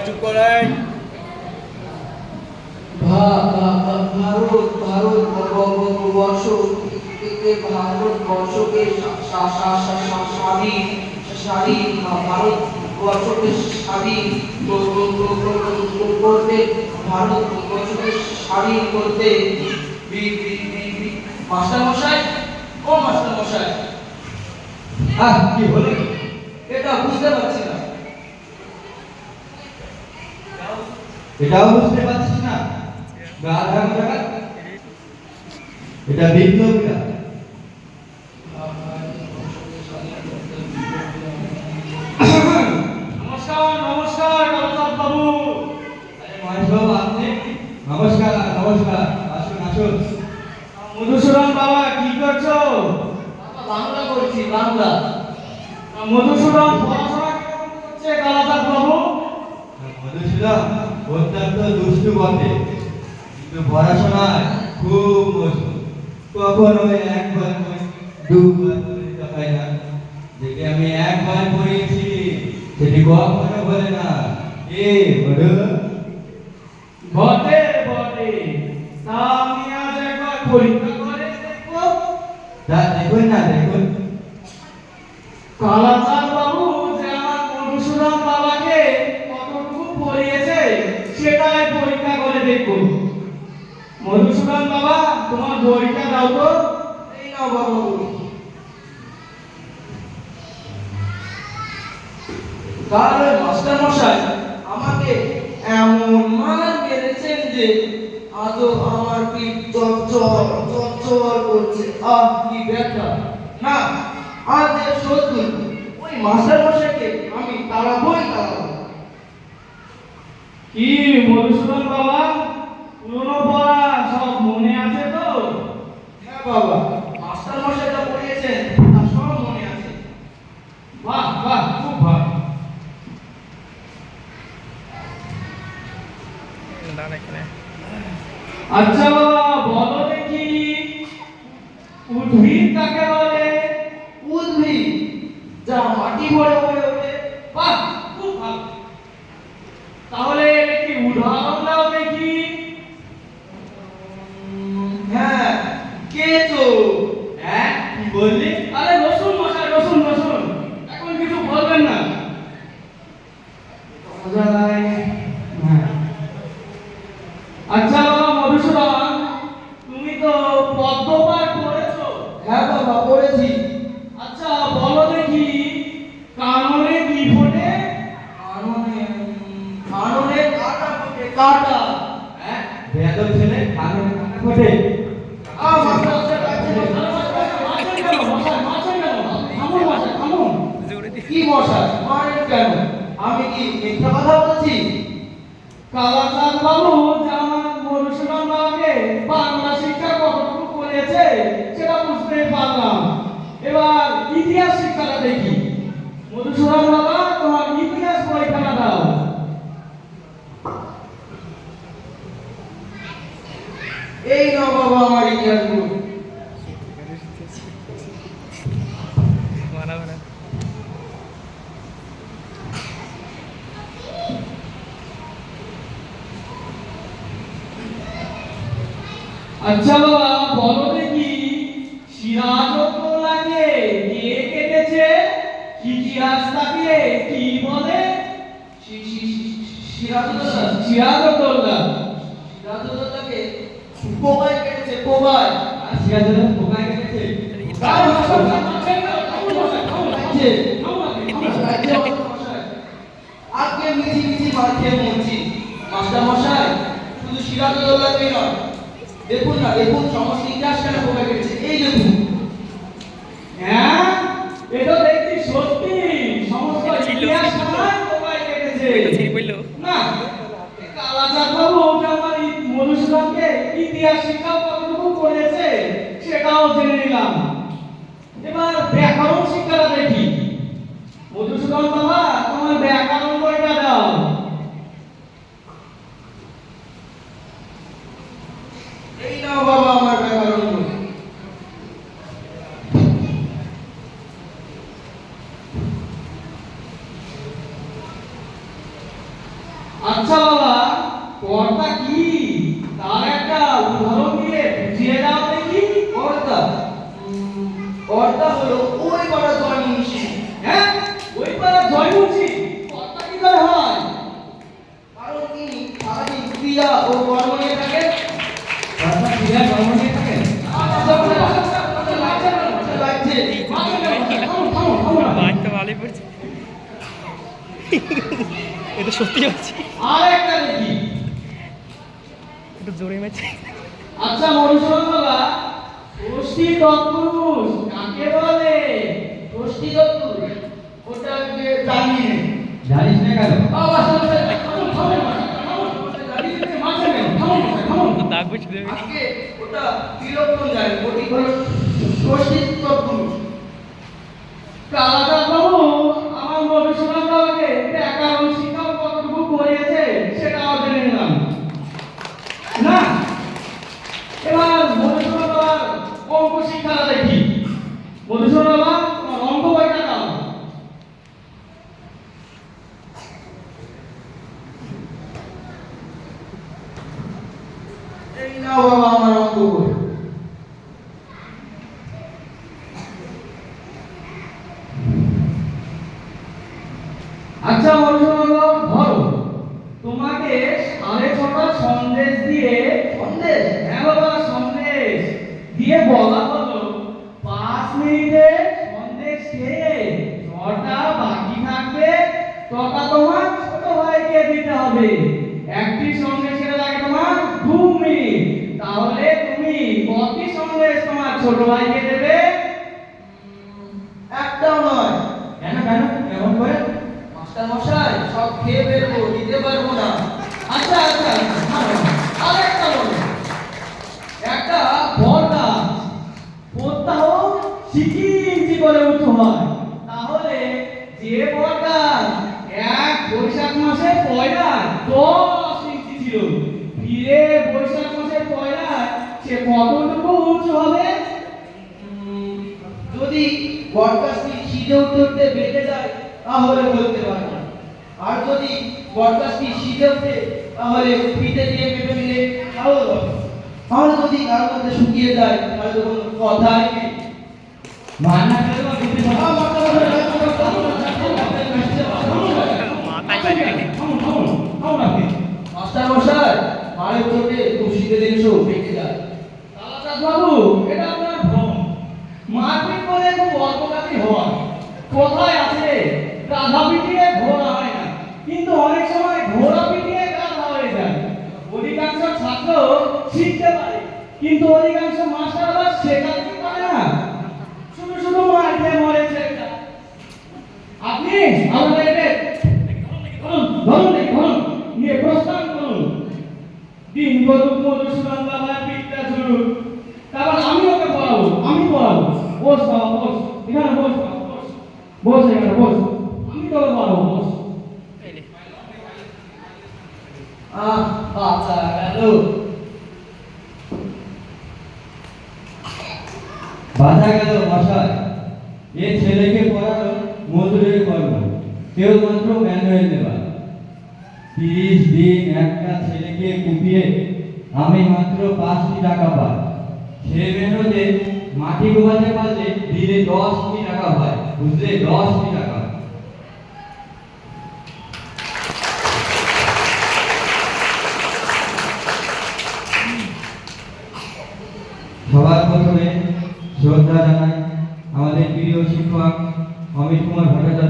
চুপ করাই। ভারতবর্ষকে স্বাধীন করতে মাস্টার মশাই, ও মাস্টার মশাই, কি হলো? এটা বুঝতে পারছি না। এটাও বুঝতে পারছিস না? এটা বিপ্লবীরা। নমস্কার নমস্কার ডক্টর বাবু। মহেশ বাবু, আপনি? নমস্কার নমস্কার, আসুন আসুন। মধুসূদন বাবা, কি করছো? বাংলা করছি, বাংলা। মধুসূদন পড়াশোনা কেমন করছে কালাচাঁদ বাবু? মধুসূদন অত্যন্ত দুষ্টু বটে, কিন্তু পড়াশোনায় খুব মজবুত। কখনো একবার দুবার পড়তে হয় না। যেটি আমি একবার পড়িয়েছি সেটি কখনো বলে না। মধু? বটে বটে, তা আমি আজ একবার পরীক্ষা করে দেখবো। তা দেখুন না, দেখুন। কালাচাঁদ বাবু যে আমার মধুসূদন বাবাকে কতটুকু পড়িয়েছে সেটাই পরীক্ষা করে দেখবো। মধুসূদন বাবা, তোমার বইটা দাও তো। এই নাও বাবু। তাহলে মাস্টার মশাই আমাকে এমন মার মেরেছেন যে আজও আমার পিঠ চচ্চর চচ্চর করছে। কি ব্যথা! না, আজ যে সত্যি ওই মাস্টার মশাইকে আমি তাড়াবোই তাড়াবো। কি মধুসূদন বাবা, পুরনো পড়া সব মনে আছে তো? হ্যাঁ বাবা, মাস্টার মশাই যা পড়িয়েছেন তা সব মনে আছে। বাহ বাহ, খুব ভালো। আচ্ছা বাবা, বলো দেখি উদ্ভিদ কাকে বলে? উদ্ভিদ যা মাটি ভরে ভরে ওঠে। বাহ, খুব ভালো। তাহলে একটি উদাহরণ দাও দেখি। হ্যাঁ, কেঁচো। কি বললি? আরে রসুন মশাই, রসুন রসুন, এখন কিছু বলবেন না। আচ্ছা বাবা মধুসূদন, তুমি তো পদ্মপাঠ পড়েছো? হ্যাঁ বাবা, পড়েছি। আচ্ছা বলো দেখি, কাননে কি ফোটে? কাননে কাননে কাটা ফোটে, কাটা। বেয়াদব ছেলে, কাননে কাটা ফোটে। কি মশাই মারেন কেন? আমি কি মিথ্যা কথা বলছি? কালাচাঁদ বাবু যে আমার মধুসূদন বাবাকে বাংলা শিক্ষা কতটুকু করেছে সেটা বুঝতে পারলাম। এবার ইতিহাস শিক্ষাটা দেখি। মধুসূদন বাবা, তোমার ইতিহাস পরীক্ষাটা দাও। এই নাও বাবা আমার ইতিহাস বই। আচ্ছা বাবা, বলো দেখি সিরাজউদ্দৌলাকে কে কেটেছে? ইতিহাসটাকে কি বলে? সিরাজউদ্দৌলাকে পোকায় কেটেছে, পোকায়। সিরাজউদ্দৌলা পোকায় কেটেছে? আজকে মিছি মিছি মার খেয়ে মরছি। মাস্টার মশাই, শুধু সিরাজউদ্দৌলাকে নয়, দেখুন না, দেখুন সমস্ত ইতিহাস কেন পোকা কেটেছে, এই দেখুন। হ্যাঁ, এটা দেখছি সত্যি সমস্ত ইতিহাস পোকায় কেটেছে। না, কালাচাঁদ বাবু আমার মধুসূদনকে ইতিহাস শিক্ষা কতটুকু করেছে সেটাও জেনে নিলাম। এবার ব্যাকরণ শিক্ষাটা দেখি। মধুসূদন বাবা, তোমার ব্যাকরণ বইটা দাও। এই নাও বাবা আমার ব্যাকরণ বই। কর্তা কি তার একটা উদাহরণ দিয়ে বুঝিয়ে দাও দেখি। কর্তা কর্তা হলো ওই পাড়া জয়মুন্সি। হ্যাঁ, ওই পাড়া জয়মুন্সি কর্তা কি করে হয়? কারণ তিনি সারাদিন ক্রিয়া ও কর্ম নিয়ে থাকেন। কর্তা ক্রিয়া কর্ম নিয়ে থাকেন। বাইক তো ভালোই পড়ছে। এটা সত্যি হচ্ছে, আরেকটা দেখি। একটু জোরে মেছে। আচ্ছা মধুসূদন বাবা, ষষ্ঠী তৎপুরুষ কাকে বলে? ষষ্ঠী তৎপুরুষ ওটাকে জানি না। জানিস না কেন? দাগ বেছে দেবে। আজকে ওটা বিলক্ষণ জানি, ওটি হলো ষষ্ঠী তৎপুরুষ। কালাচাঁদ বাবু আমার মধুসূদন বাবাকে ব্যাকরণ শিক্ষা কতটুকু করিয়েছে সেটাও জেনে নিলাম। না, এবার মধুসূদন বাবার অঙ্ক শিক্ষাটা দেখি। মধুসূদন বাবা, তোমার অঙ্ক বইটা দাও। এই নাও বাবা আমার অঙ্ক বই। আচ্ছা মধুসূদন বাবা, ধরো তোমাকে 6:30 সন্দেশ দিয়ে, সন্দেশ, হ্যাঁ বাবা সন্দেশ দিয়ে বলা হলো 5 মিনিটে সন্দেশ খেয়ে যটা বাকি থাকবে তটা তোমার ছোট ভাইকে দিতে হবে। একটি সন্দেশের লাগে তোমার 2 মিনিট, তাহলে তুমি কতটি সন্দেশ তোমার ছোট ভাইকে দেবে? একটাও নয়। কেন কেন কেমন করে? মাস্টার মশাই, সব খেয়ে ফেলবো, দিতে পারবো না। আচ্ছা আচ্ছা, আরেকটা বলো। একটা বড় গাছ প্রত্যাহ ইঞ্চি করে উঁচু হয়, তাহলে যে বড় গাছ এক বৈশাখ মাসে পয়লা 10 ইঞ্চি ছিল, ফিরে বৈশাখ মাসে পয়লা সে কতটুকু উঁচু হবে? যদি বটগাছটি শীতে উঠতে উঠতে বেঁচে যায় তাহলে বলতে পারবো, আর যদি বটগাছটি শীতে উঠে তাহলে পিঠে দিয়ে মেপে নিলে তাও হবে। আর যদি তার মধ্যে শুকিয়ে যায় তাহলে তো কোনো কথাই নেই। মান্না করে বা বুদ্ধি মাথায় লাগে। মাস্টার মশাই, মারের চোটে খুব শীতের জিনিসও বেঁচে যায়। কালাচাঁদ বাবু, এটা আপনার ভ্রম। মারপিট করে খুব অল্প কাজই হয়। কোথায় আছে গাধা পিটিয়ে ঘোড়া হয় না, কিন্তু অনেক সময় ঘোড়া পিটিয়ে গাধা হয়ে যায়। অধিকাংশ ছাত্র শিখতে পারে, কিন্তু অধিকাংশ মাস্টার আবার শেখাতেই পারে না, শুধু শুধু মার খেয়ে মরে ছেলেটা। আপনি আমাদের ধরুন দেখি, ধরুন নিয়ে প্রস্থান করুন। দিন গরুক মধুসূদন বাবার পিঠটা ঝুলুক, তারপর আমি ওকে পড়াবো, আমি পড়াবো। বস বাবা বস, এখানে বস বাবা বস, বস এখানে বস, আমি তোকে পড়াবো বস। বাচ্চা গেল। বাধা গেল মশাই, এ ছেলেকে পড়ানো মজুরের কর্ম, কেবলমাত্র ম্যানুয়াল নেওয়া। 30 দিন একটা ছেলেকে কুপিয়ে আমি মাত্র 5টি টাকা পাই। সে মেহনতে মাটি গোবাতে পারলে দিনে 10টি টাকা হয়, বুঝলে? 10টি টাকা। সবার প্রথমে শ্রদ্ধা জানাই আমাদের প্রিয় শিক্ষক অমিত কুমার ভট্টাচার্য।